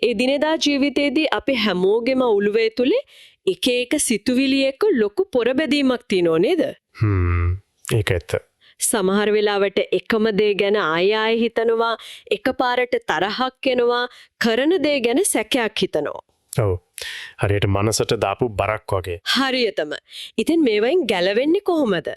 ඒ දිනදා ජීවිතයේදී අපි හැමෝගෙම ඔළුවේ තුලේ එක එක සිතුවිලි එක්ක ලොකු පොරබැදීමක් තියෙනව නේද? ඒක ඇත්ත. සමහර වෙලාවට එකම දේ ගැන ආයෙ හිතනවා, එකපාරට තරහක් එනවා, කරන දේ ගැන සැකයක් හිතනවා. ඔව්. හරියට මනසට දාපු බරක් වගේ. හරියටම. ඉතින් මේවෙන් ගැලවෙන්නේ කොහොමද?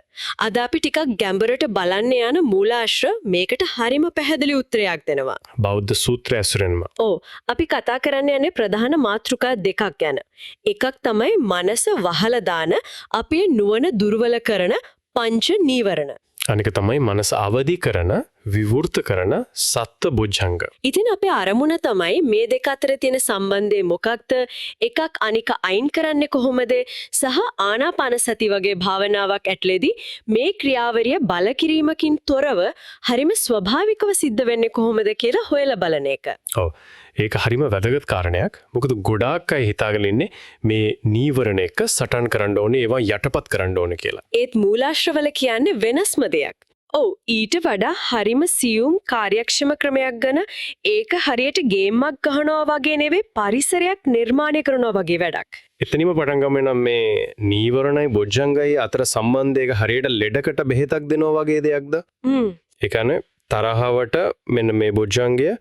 අද අපි ටිකක් ගැඹුරට බලන්න යන මූලාශ්‍ර මේකට හරිම පැහැදිලි උත්තරයක් දෙනවා. බෞද්ධ සූත්‍රය ඇසුරෙන්ම. ඔව්. අපි කතා කරන්න යන්නේ ප්‍රධාන මාතෘකා දෙකක් ගැන. එකක් තමයි මනස වහලා දාන අපේ නුවණ දුර්වල කරන පංච නීවරණ. අනික තමයි මනස අවදි කරන විවෘත කරන සත්ත්ව බොජ්ජංග. ඉතින් අපේ අරමුණ තමයි මේ දෙක අතර තියෙන සම්බන්ධය මොකක්ද? එකක් අනික අයින් කරන්නේ කොහොමද? සහ ආනාපාන සති වගේ භාවනාවක් ඇట్లేදී මේ ක්‍රියාවලිය බල කිරීමකින් තොරව හරිම ස්වභාවිකව සිද්ධ වෙන්නේ කොහොමද කියලා හොයලා බලන එක. ඔව්. ඒක හරිම වැදගත් කාරණයක්. මොකද ගොඩාක් අය හිතාගෙන ඉන්නේ මේ නීවරණ එක සටන් කරන්න ඕනේ, ඒවා යටපත් කරන්න ඕනේ කියලා. ඒත් මූලාශ්‍රවල කියන්නේ වෙනස්ම දෙයක්. ඔව්, ඊට වඩා හරිම සියුම් කාර්යක්ෂම ක්‍රමයක් ගැන ඒක හරියට ගේම්මක් ගහනවා වගේ නෙවෙයි, පරිසරයක් නිර්මාණය කරනවා වගේ වැඩක්. එතනින්ම පටන් ගමු නම් මේ නීවරණයි බොජ්ජංගයි අතර සම්බන්ධයක හරියට ලෙඩකට බෙහෙතක් දෙනවා වගේ දෙයක්ද? ඒ කියන්නේ තරහවට මෙන්න මේ බොජ්ජංගය,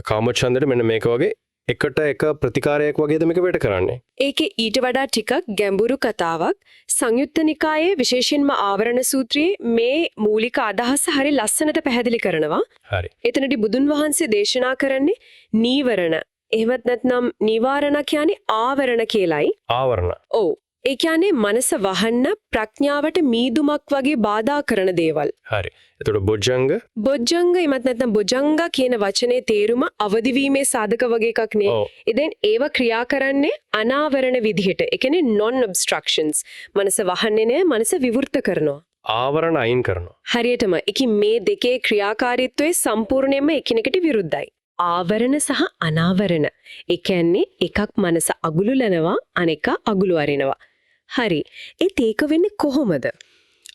කාමච්ඡන්දයට මෙන්න මේක වගේ එකට එක ප්‍රතිකාරයක් වගේද මේක වැඩ කරන්නේ. ඒකේ ඊට වඩා ටිකක් ගැඹුරු කතාවක්. සංයුත්ත නිකායේ විශේෂයෙන්ම ආවරණ සූත්‍රයේ මේ මූලික අදහස හරි ලස්සනට පැහැදිලි කරනවා. හරි. එතනදී බුදුන් වහන්සේ දේශනා කරන්නේ නීවරණ. එහෙමත් නැත්නම් නිවාරණ කියන්නේ ආවරණ කියලයි. ආවරණ. ඔව්. ඒ කියන්නේ මනස වහන්න ප්‍රඥාවට මීදුමක් වගේ බාධා කරන දේවල්. හරි. එතකොට බොජ්ජංග? බොජ්ජංග එමත් නැත්නම් බොජංග කියන වචනේ තේරුම අවදිවීමේ සාධක වගේ එකක් නේ. ඉතින් ඒව ක්‍රියා කරන්නේ අනාවරණ විදිහට. ඒ කියන්නේ non obstructions. මනස වහන්නේ නෑ, මනස විවෘත කරනවා. ආවරණ අයින් කරනවා. හරියටම. ඒකි මේ දෙකේ ක්‍රියාකාරීත්වය සම්පූර්ණයෙන්ම එකිනෙකට විරුද්ධයි. ආවරණ සහ අනාවරණ. ඒ කියන්නේ එකක් මනස අගුලුලනවා, අනෙක අගුළු අරිනවා. හරි. ඒක වෙන්නේ කොහොමද?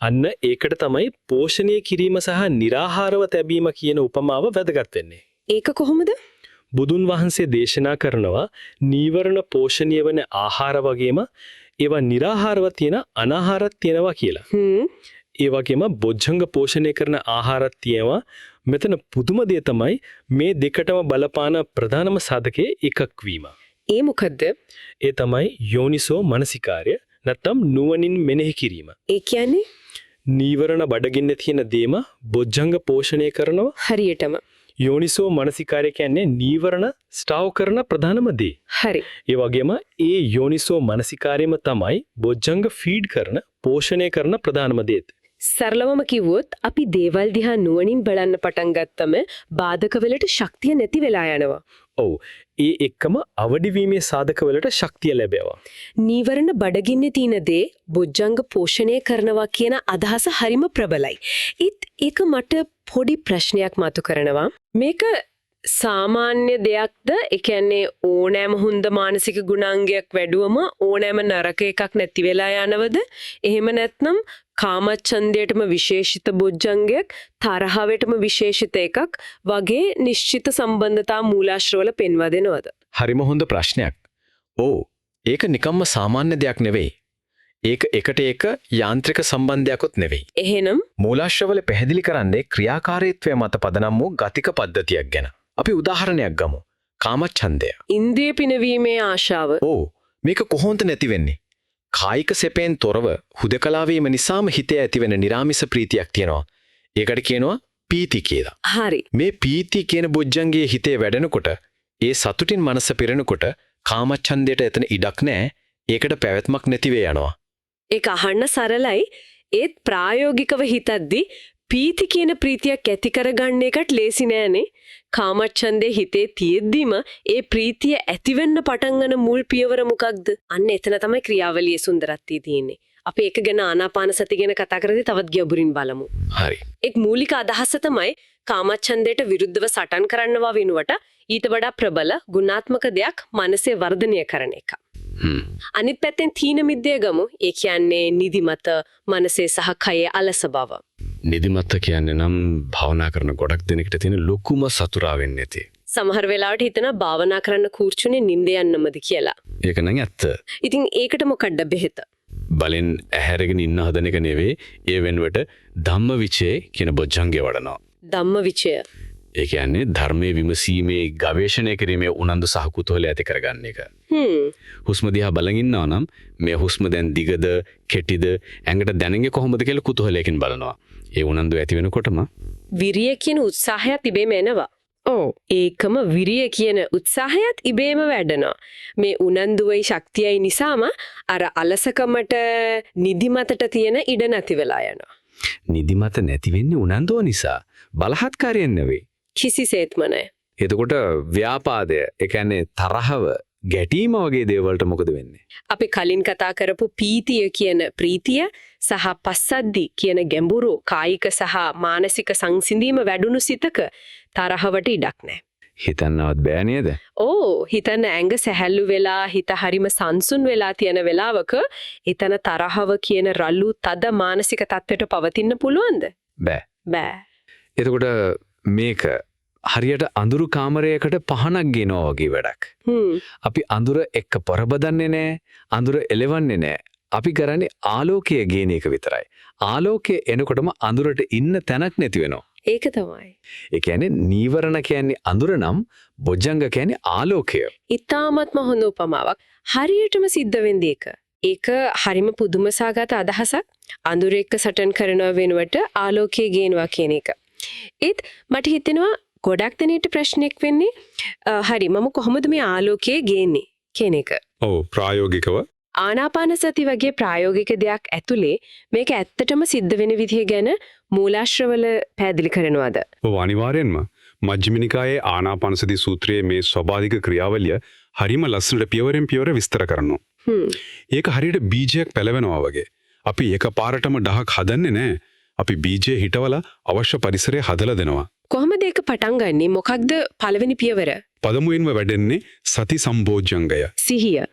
අන්න ඒකට තමයි පෝෂණය කිරීම සහ निराහාරව තැබීම කියන උපමාව වැදගත් වෙන්නේ. ඒක කොහොමද? බුදුන් වහන්සේ දේශනා කරනවා නීවරණ පෝෂණීය වන ආහාර වගේම ඒවා निराහාරව තියෙන අනාහාරත් තියෙනවා කියලා. ඒ වගේම බොජ්ජංග පෝෂණය කරන ආහාරත් තියෙනවා. මෙතන පුදුම දේ තමයි මේ දෙකටම බලපාන ප්‍රධානම සාධකයේ එකක් වීම. ඒ මොකද්ද? ඒ තමයි යෝනිසෝ මනසිකාර්ය, නැත්නම් නුවණින් මෙනෙහි කිරීම. ඒ කියන්නේ නීවරණ බඩගින්න තියෙන දේම බොජ්ජංග පෝෂණය කරනවා. හරියටම. යෝනිසෝ මනසිකාර්ය කියන්නේ නීවරණ ස්ටාව් කරන ප්‍රධානම දේ. හරි. ඒ වගේම ඒ යෝනිසෝ මනසිකාර්යම තමයි බොජ්ජංග ෆීඩ් කරන, පෝෂණය කරන ප්‍රධානම දේ. සරලවම කිව්වොත් අපි දේවල් දිහා නුවණින් බලන්න පටන් ගත්තම බාධකවලට ශක්තිය නැති වෙලා යනවා. ඔව්. ඒ එක්කම අවදිවීමේ සාධකවලට ශක්තිය ලැබෙනවා. නීවරණ බඩගින්නේ තියෙන දේ බොජ්ජංග පෝෂණය කරනවා කියන අදහස හරිම ප්‍රබලයි. ඒක මට පොඩි ප්‍රශ්නයක් මතු කරනවා. මේක සාමාන්‍ය දෙයක්ද? ඒ කියන්නේ ඕනෑම හොඳ මානසික ගුණාංගයක් වැඩුවම ඕනෑම නරක එකක් නැති වෙලා යනවද? එහෙම නැත්නම් කාමච්ඡන්දයටම විශේෂිත බොජ්ජංගයක්, තරහවටම විශේෂිත එකක් වගේ නිශ්චිත සම්බන්ධතා මූලාශ්‍රවල පෙන්වා දෙනවද? හරිම හොඳ ප්‍රශ්නයක්. ඒක නිකම්ම සාමාන්‍ය දෙයක් නෙවෙයි. ඒක එකට එක යාන්ත්‍රික සම්බන්ධයක්වත් නෙවෙයි. එහෙනම් මූලාශ්‍රවල පැහැදිලි කරන්නේ ක්‍රියාකාරීත්වය මත පදනම් වූ ගතික පද්ධතියක් ගැන. අපි උදාහරණයක් ගමු. කාමච්ඡන්දය. ඉන්ද්‍රිය පිනවීමේ ආශාව. මේක කොහොමද නැති වෙන්නේ? කායික සැපෙන් තොරව හුදකලා වීම නිසාම හිතේ ඇතිවෙන නිරාමිස ප්‍රීතියක් තියෙනවා. ඒකට කියනවා පීති කියලා. හරි. මේ පීති කියන බොජ්ජංගයේ හිතේ වැඩෙනකොට, ඒ සතුටින් මනස පිරෙනකොට කාමච්ඡන්දයට එතන ඉඩක් නැහැ. ඒකට පැවැත්මක් නැති වෙ යනවා. ඒක අහන්න සරලයි. ඒත් ප්‍රායෝගිකව හිතද්දි පීති කියන ප්‍රීතියක් ඇති කරගන්න එකට ලේසි නෑනේ. කාමච්ඡන්දේ හිතේ තියෙද්දිම ඒ ප්‍රීතිය ඇතිවෙන්න පටන් ගන්න මුල් පියවර මොකක්ද? අන්න එතන තමයි ක්‍රියාවලියේ සුන්දරත්වය තියෙන්නේ. අපි ඒක ගැන ආනාපාන සති ගැන කතා කරද්දී තවත් ගැඹුරින් බලමු. හරි. එක් මූලික අදහස තමයි කාමච්ඡන්දයට විරුද්ධව සටන් කරනවා වෙනුවට ඊට වඩා ප්‍රබල ගුණාත්මක දෙයක් මනසේ වර්ධනය කරන එක. අනිත් පැත්තෙන් තීන මිද්දේ ගමු. ඒ කියන්නේ නිදිමත, මනසේ සහ කයේ අලස බව. නිදිමත කියන්නේ නම් භාවනා කරන ගොඩක් දෙනෙක්ට තියෙන ලොකුම සතුරා වෙන්නේ නැති. සමහර වෙලාවට හිතනවා භාවනා කරන්න කූර්චුනේ නිින්ද යන්නමද කියලා. ඒක නම් ඇත්ත. ඉතින් ඒකට මොකක්ද බෙහෙත? බලෙන් ඇහැරගෙන ඉන්න හදන එක නෙවෙයි, ඒ වෙනුවට ධම්මවිචේ කියන බොජ්ජංගේ වඩනවා. ධම්මවිචය. ඒ කියන්නේ ධර්මයේ විමසීමේ ගවේෂණය කිරීමේ උනන්දු සහ කුතුහලය ඇති කරගන්න එක. හුස්ම දිහා බලන් ඉන්නවා නම් මේ හුස්ම දැන් දිගද කෙටිද ඇඟට දැනෙන්නේ කොහොමද කියලා කුතුහලයෙන් බලනවා. ඒ උනන්දු ඇති වෙනකොටම විරිය කියන උත්සාහයත් ඉබේම එනවා. ඒකම විරිය කියන උත්සාහයත් ඉබේම වැඩනවා. මේ උනන්දුවයි ශක්තියයි නිසාම අර අලසකමට නිදිමතට තියෙන ඉඩ නැති වෙලා යනවා. නිදිමත නැති වෙන්නේ උනන්දුව නිසා. බලහත්කාරයෙන් නෙවෙයි. කිසිසේත්ම නැහැ. එතකොට ව්‍යාපාදය, ඒ කියන්නේ තරහව, ගැටීම වගේ දේවල්ට මොකද වෙන්නේ? අපි කලින් කතා කරපු පීතිය කියන ප්‍රීතිය සහ පස්සද්දි කියන ගැඹුරු කායික සහ මානසික සංසිඳීම වැඩුණු සිතක තරහවට ඉඩක් නැහැ. හිතන්නවත් බෑ නේද? හිතන්න ඇඟ සැහැල්ලු වෙලා හිත හරිම සංසුන් වෙලා තියෙන වෙලාවක එතන තරහව කියන රළු තද මානසික තත්ත්වයට පවතින්න පුළුවන්ද? බෑ. එතකොට මේක හරියට අඳුරු කාමරයකට පහනක් ගෙනවා වගේ වැඩක්. අපි අඳුර එක්ක පොරබදන්නේ නැහැ. අඳුර එලවන්නේ නැහැ. අපි කරන්නේ ආලෝකය ගේන එක විතරයි. ආලෝකය එනකොටම අඳුරට ඉන්න තැනක් නැති වෙනවා. ඒක තමයි. ඒ කියන්නේ නීවරණ කියන්නේ අඳුර නම් බොජ්ජංග කියන්නේ ආලෝකය. ඊ타මත්ම හොඳ උපමාවක්. හරියටම සිද්ධ වෙන්නේ ඒක. ඒක හරිම පුදුමසහගත අදහසක්. අඳුර එක්ක සටන් කරනව වෙනුවට ආලෝකය ගේනවා කියන එක. ඒත් මට හිතෙනවා ගොඩක් දෙනෙට ප්‍රශ්නයක් වෙන්නේ හරි මම කොහොමද මේ ආලෝකය ගේන්නේ කියන එක. ප්‍රායෝගිකව ආනාපාන සති වගේ ප්‍රායෝගික දෙයක් ඇතුලේ මේක ඇත්තටම සිද්ධ වෙන විදිහ ගැන මූලාශ්‍රවල පැහැදිලි කරනවාද? අනිවාර්යෙන්ම මජ්ක්‍ධිම නිකායේ ආනාපාන සති සූත්‍රයේ මේ ස්වභාවික ක්‍රියාවලිය හරිම ලස්සනට පියවරෙන් පියවර විස්තර කරනවා. ඒක හරියට බීජයක් පැලවෙනවා වගේ. අපි එකපාරටම ඩහක් හදන්නේ නැහැ. අපි බීජය හිටවලා අවශ්‍ය පරිසරය හදලා දෙනවා. කොහොමද ඒක පටන් ගන්නෙ? මොකක්ද පළවෙනි පියවර? පළමුවෙන්ම වැඩෙන්නේ සති සම්බෝධ්‍යංගය. සිහිය.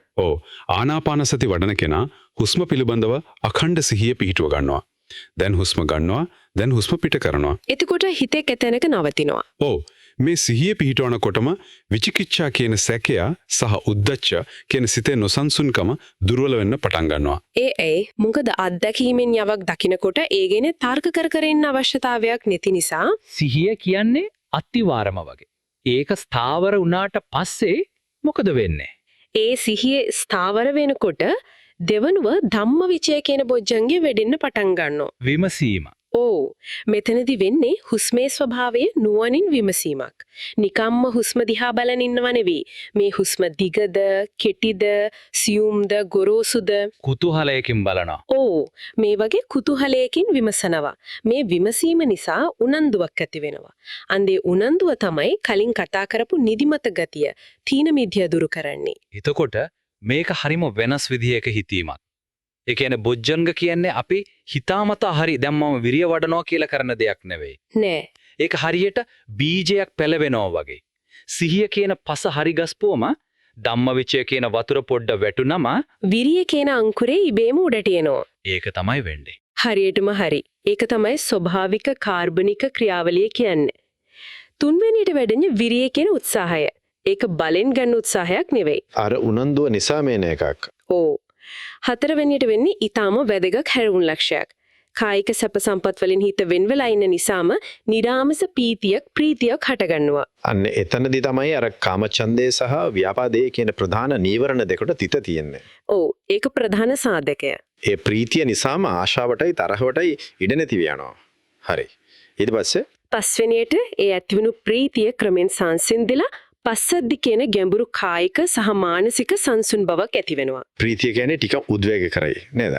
ආනාපාන සති වඩන කෙනා හුස්ම පිළිබඳව අඛණ්ඩ සිහිය පිහිටුව ගන්නවා. දැන් හුස්ම ගන්නවා, දැන් හුස්ම පිට කරනවා. එතකොට හිතේ කෙතැනක නවතිනවා. මේ සිහිය පිහිටවනකොටම විචිකිච්ඡා කියන සැකය සහ උද්දච්ච කියන සිතේ නොසන්සුන්කම දුර්වල වෙන්න පටන් ගන්නවා. මොකද අත්දැකීමෙන් යමක් දකිනකොට ඒ ගැන තර්ක කර ඉන්න අවශ්‍යතාවයක් නැති නිසා. සිහිය කියන්නේ අත්තිවාරම වගේ. ඒක ස්ථාවර වුණාට පස්සේ මොකද වෙන්නේ? ඒ සිහිය ස්ථාවර වෙනකොට දෙවනුව ධම්මවිචය කියන බොජ්ජංගේ වැඩෙන්න පටන් ගන්නවා. විමසීම. මෙතනදි වෙන්නේ හුස්මේ ස්වභාවය නුවණින් විමසීමක්. නිකම්ම හුස්ම දිහා බලන ඉන්නව නෙවෙයි. මේ හුස්ම දිගද, කෙටිද, සියුම්ද, ගොරෝසුද කුතුහලයකින් බලනවා. මේ වගේ කුතුහලයකින් විමසනවා. මේ විමසීම නිසා උනන්දුවක් ඇති වෙනවා. අන්දේ උනන්දුව තමයි කලින් කතා කරපු නිදිමත ගතිය, තීන මිද්‍ය දුරු කරන්නේ. එතකොට මේක හරිම වෙනස් විදිහක හිතීමක්. ඒ කියන්නේ බොජ්ජංග කියන්නේ අපි හිතාමතා හරි දැන් මම විරිය වඩනවා කියලා කරන දෙයක් නෙවෙයි. නෑ. ඒක හරියට බීජයක් පැලවෙනවා වගේ. සිහිය කියන පස හරි ගස්පුවම ධම්මවිචය කියන වතුර පොඩ්ඩ වැටුනම විරිය කියන අංකුරේ ඉබේම උඩට එනවා. ඒක තමයි වෙන්නේ. හරියටම හරි. ඒක තමයි ස්වභාවික කාර්බනික ක්‍රියාවලිය කියන්නේ. තුන්වෙනියට වැඩෙන්නේ විරිය කියන උත්සාහය. ඒක බලෙන් ගන්න උත්සාහයක් නෙවෙයි. අර උනන්දුව නිසා මේන එකක්. හතරවෙනියට වෙන්නේ ඊටාම වැදගත් හැරුණු ලක්ෂයක්. කායික සැප සම්පත් වලින් හිත වෙන් වෙලා ඉන්න නිසාම නිරාමස ප්‍රීතියක් හටගන්නවා. අන්න එතනදී තමයි අර කාමචන්දේ සහ ව්‍යාපාදේ කියන ප්‍රධාන නීවරණ දෙකට තිත තියෙන්නේ. ඒක ප්‍රධාන සාධකය. ඒ ප්‍රීතිය නිසාම ආශාවටයි තරහවටයි ඉඩ නැති වෙනවා. හරි. ඊට පස්සේ පස්වෙනියට ඒ ඇතිවුණු ප්‍රීතිය ක්‍රමෙන් සංසිඳිලා පස්සද්දි කියන ගැඹුරු කායික සහ මානසික සංසුන් බවක් ඇති වෙනවා. ප්‍රීතිය කියන්නේ ටික උද්වේග කරයි නේද?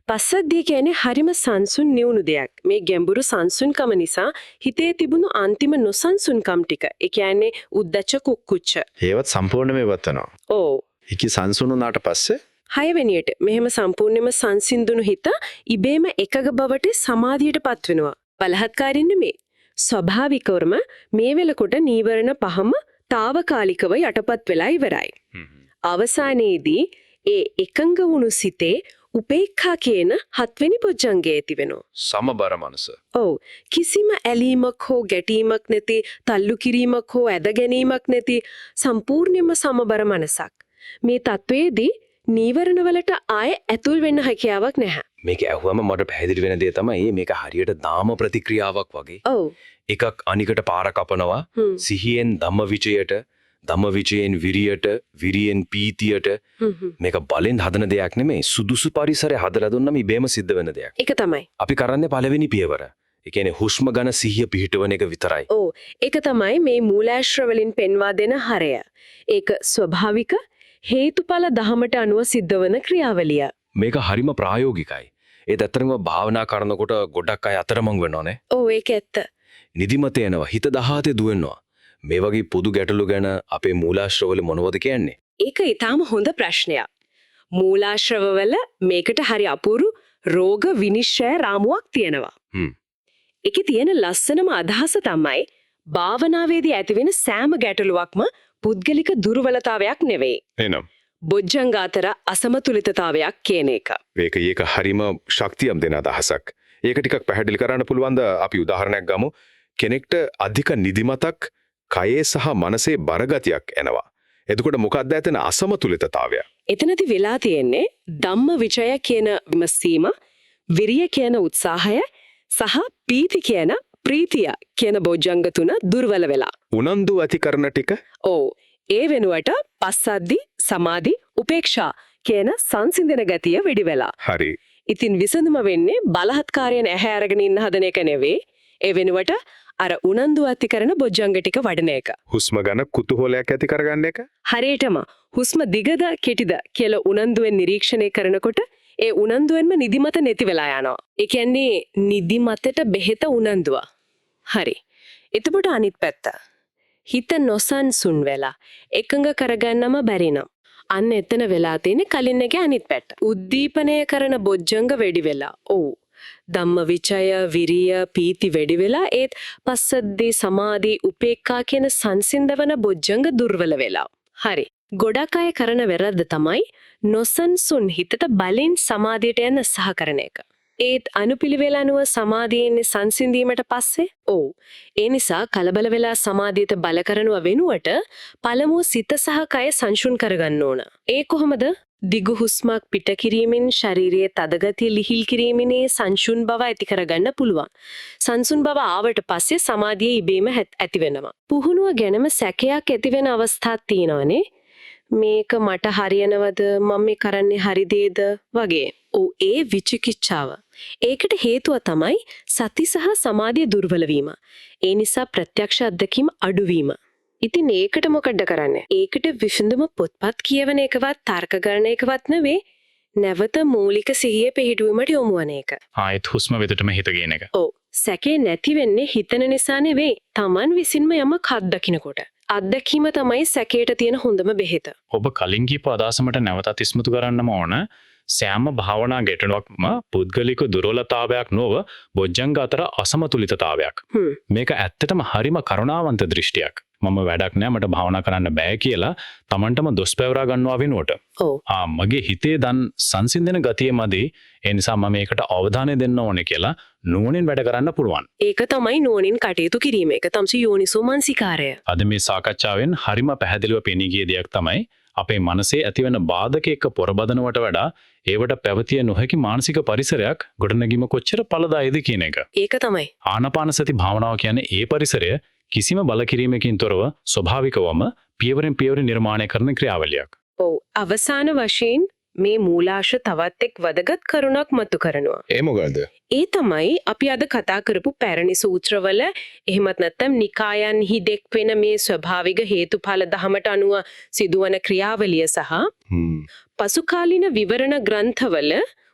පස්සද්දි කියන්නේ හරිම සංසුන් නිවුණු දෙයක්. මේ ගැඹුරු සංසුන්කම නිසා හිතේ තිබුණු අන්තිම නොසන්සුන්කම් ටික, ඒ කියන්නේ උද්දච්ච කුක්කුච්ච. ඒවත් සම්පූර්ණයෙන්ම ඉවත් වෙනවා. ඒක සංසුන් වුණාට පස්සේ හයවෙනියට මෙහෙම සම්පූර්ණයෙන්ම සංසිඳුණු හිත ඉබේම එකග බවට සමාධියටපත් වෙනවා. බලහත්කාරින් නෙමේ. ස්වභාවිකවම මේ වෙලකොට නීවරණ පහම తాවකාලිකව යටපත් වෙලා ඉවරයි. අවසානයේදී ඒ එකඟ වුණු සිතේ උපේක්ඛා කියන 7 වෙනි බොජ්ජංගයේ තිබෙනවා. සමබර මනස. ඔව් කිසිම ඇලීමක් හෝ ගැටීමක් නැති තල්ලු කිරීමක් හෝ ඇද ගැනීමක් නැති සම්පූර්ණයෙන්ම සමබර මනසක්. මේ තත්වයේදී නීවරණ වලට ආයේ ඇතුල් වෙන්න හැකියාවක් නැහැ. මේක ඇහුවම මට පැහැදිලි වෙන දේ තමයි මේක හරියට දාම ප්‍රතික්‍රියාවක් වගේ. ඔව් එකක් අනිකට පාර කපනවා සිහියෙන් ධම්මවිචයට, ධම්මවිචයෙන් විරියට, විරියෙන් පීතියට. මේක බලෙන් හදන දෙයක් නෙමෙයි. සුදුසු පරිසරය හදලා දුන්නම ඉබේම සිද්ධ වෙන දෙයක්. ඒක තමයි. අපි කරන්නේ පළවෙනි පියවර. ඒ කියන්නේ හුස්ම ගන්න සිහිය පිහිටවන එක විතරයි. ඔව් ඒක තමයි මේ මූලාශ්‍ර වලින් පෙන්වා දෙන හරය. ඒක ස්වභාවික හේතුඵල ධහමට අනුව සිද්ධ වන ක්‍රියාවලිය. මේක හරිම ප්‍රායෝගිකයි. ඒත් ඇත්තටම භාවනා කරනකොට ගොඩක් අය අතරමං වෙනවනේ. ඔව් ඒක ඇත්ත. නිදිමත එනවා, හිත දහහතේ දුවනවා. මේ වගේ පොදු ගැටලු ගැන අපේ මූලාශ්‍රවල මොනවද කියන්නේ? ඒක ඊටාම හොඳ ප්‍රශ්නයක්. මූලාශ්‍රවවල මේකට හරි අපූරු රෝග විනිශ්චය රාමුවක් තියෙනවා. ඒකේ තියෙන ලස්සනම අදහස තමයි භාවනාවේදී ඇතිවෙන සෑම ගැටලුවක්ම පුද්ගලික දුර්වලතාවයක් නෙවෙයි. එනම් බොජ්ජංග අතර අසමතුලිතතාවයක් කියන එක. ඒක හරිම ශක්තියක් දෙන අදහසක්. ඒක ටිකක් පැහැදිලි කරන්න පුළුවන්ද? අපි උදාහරණයක් ගමු. කෙනෙක්ට අධික නිදිමතක් කයේ සහ මනසේ බරගතියක් එනවා. එතකොට මොකක්ද ඇතන අසමතුලිතතාවය? එතනදි වෙලා තියෙන්නේ ධම්ම විචය කියන විමසීම, විරිය කියන උත්සාහය සහ පීති කියන ප්‍රීතිය කියන බොජ්ජංග තුන දුර්වල වෙලා. උනන්දු ඇති කරන ටික ඔව් ඒ වෙනුවට පස්සද්දි සමාධි උපේක්ෂා කියන සංසිඳන ගතිය වැඩි වෙලා. හරි. ඉතින් විසඳුම වෙන්නේ බලහත්කාරයෙන් ඇහැ අරගෙන ඉන්න හදන එක නෙවෙයි. ඒ වෙනුවට අර උනන්දු ඇති කරන බොජ්ජංග ටික වඩන එක. හුස්ම ගන්න කුතුහලයක් ඇති කරගන්න එක. හරියටම හුස්ම දිගද කෙටිද කියලා උනන්දුවෙන් නිරීක්ෂණය කරනකොට ඒ උනන්දුවෙන්ම නිදිමත නැති වෙලා යනවා. ඒ කියන්නේ නිදිමතට බෙහෙත උනන්දුව. හරි. එතකොට අනිත් පැත්ත. හිත නොසන්සුන් වෙලා එකඟ කරගන්නම බැරි නම් අන්න එතන වෙලා තියෙන්නේ කලින් එකේ අනිත් පැත්ත. උද්දීපනය කරන බොජ්ජංග වැඩි වෙලා. ඔව්. ධම්මවිචය, විරිය, පීති වැඩි වෙලා ඒත් පස්සද්දී සමාධි, උපේක්ඛා කියන සංසිඳවන බොජ්ජංග දුර්වල වෙලා. හරි. ගොඩක් අය කරන වැරද්ද තමයි නොසන්සුන් හිතට බලෙන් සමාධියට යන්න සහකරන එක. ඒත් අනුපිළිවෙල අනුව සමාධියෙන්නේ සංසිඳීමට පස්සේ ඔව් ඒ නිසා කලබල වෙලා සමාධියට බල කරනව වෙනුවට පළමුව සිත සහ කය සංසුන් කරගන්න ඕන. ඒ කොහොමද? දිගු හුස්මක් පිට කිරීමෙන් ශරීරයේ තදගතිය ලිහිල් කිරීමෙන් සංසුන් බව ඇති කරගන්න පුළුවන්. සංසුන් බව ආවට පස්සේ සමාධිය ඉබේම ඇති වෙනවා. පුහුණුව ගැනම සැකයක් ඇති වෙන අවස්ථාවක් තියෙනවනේ. මේක මට හරියනවද? මම මේ කරන්නේ හරි දේද? වගේ. ඔව් ඒ විචිකිච්ඡාව. ඒකට හේතුව තමයි සති සහ සමාධිය දුර්වල වීම. ඒ නිසා ප්‍රත්‍යක්ෂ අත්දැකීම් අඩුවීම. ඉතින් ඒකට මොකද කරන්නේ? ඒකට විසඳුම පොත්පත් කියවන එකවත් තර්ක කරන එකවත් නෙවෙයි. නැවත මූලික සිහිය පිහිටුවීමට යොමු වන එක. ආයෙත් හුස්ම වෙතටම හිත ගේන එක. ඔව්. සැකේ නැති වෙන්නේ හිතන නිසා නෙවෙයි. Taman විසින්ම යමක් අත්දකින්නකොට. අත්දැකීම තමයි සැකේට තියෙන හොඳම බෙහෙත. ඔබ කලින් කියපු අදහසමට නැවතත් ඉස්මතු කරන්නම ඕන. සෑම භාවනා ගැටලුවක්ම පුද්ගලික දුර්වලතාවයක් නොව බොජ්ජංග අතර අසමතුලිතතාවයක්. මේක ඇත්තටම හරිම කරුණාවන්ත දෘෂ්ටියක්. මම වැඩක් නෑ මට භාවනා කරන්න බෑ කියලා Tamanටම දොස් පැවරා ගන්නවා වෙනුවට. ඔව්. මගේ හිතේ දන් සංසිඳන ගතිය මදි. ඒ නිසා මම මේකට අවධානය දෙන්න ඕනේ කියලා නුවණින් වැඩ කරන්න පුළුවන්. ඒක තමයි නුවණින් කටයුතු කිරීම. ඒක තමයි යෝනිසෝ මනසිකාරය. අද මේ සාකච්ඡාවෙන් හරිම පැහැදිලිව පෙනී ගිය දෙයක් තමයි අපේ මනසේ ඇතිවන බාධක එක්ක පොරබදනවට වඩා ඒවට පැවතිය නොහැකි මානසික පරිසරයක් ගොඩනැගීම කොච්චර ඵලදායීද කියන එක. ඒක තමයි. ආනාපාන සති භාවනාව කියන්නේ ඒ පරිසරය කිසිම බලකිරීමකින් තොරව ස්වභාවිකවම පියවරෙන් පියවර නිර්මාණය කරන ක්‍රියාවලියක්. ඔව්. අවසාන වශයෙන් මේ මූලාශ්‍ර තවත් එක් වැදගත් කරුණක් මතු කරනවා. ඒ මොකද්ද? ඒ තමයි අපි අද කතා කරපු පැරණි සූත්‍රවල එහෙමත් නැත්නම් නිකායන්හි දැක්වෙන මේ ස්වභාවික හේතුඵල ධමයට අනුව සිදුවන ක්‍රියාවලිය සහ පසුකාලීන විවරණ ග්‍රන්ථවල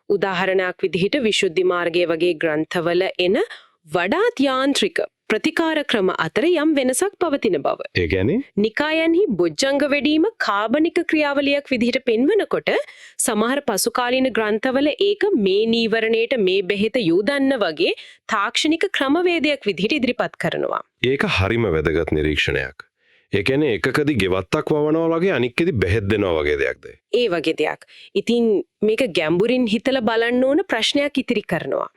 උදාහරණයක් විදිහට විසුද්ධි මාර්ගය වගේ ග්‍රන්ථවල එන වඩාත් යාන්ත්‍රික ප්‍රතිකාර ක්‍රම අතර යම් වෙනසක් පවතින බව. ඒ කියන්නේ නිකායන්හි බොජ්ජංග වැඩිම කාබනික ක්‍රියාවලියක් විදිහට පෙන්වනකොට සමහර පසුකාලීන ග්‍රන්ථවල ඒක මේ නීවරණයට මේ බෙහෙත යොදන්න වගේ තාක්ෂණික ක්‍රමවේදයක් විදිහට ඉදිරිපත් කරනවා. ඒක හරිම වැදගත් නිරීක්ෂණයක්. ඒ කියන්නේ එකකදී ගෙවත්තක් වවනවා වගේ අනික්කෙදි බෙහෙත් දෙනවා වගේ දෙයක්ද? ඒ වගේ දෙයක්. ඉතින් මේක ගැඹුරින් හිතලා බලන්න ඕන ප්‍රශ්නයක් ඉතිරි කරනවා.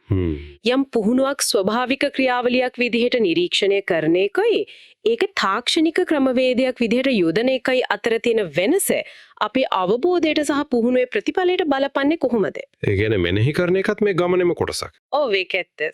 යම් පුහුණුවක් ස්වභාවික ක්‍රියාවලියක් විදිහට නිරීක්ෂණය කරන එකයි ඒක තාක්ෂණික ක්‍රමවේදයක් විදිහට යොදන එකයි අතර තියෙන වෙනස අපේ අවබෝධයට සහ පුහුණුවේ ප්‍රතිඵලයට බලපන්නේ කොහොමද? ඒ කියන්නේ මෙනෙහි කරන එකත් මේ ගමනේම කොටසක්. ඔව් ඒක ඇත්ත.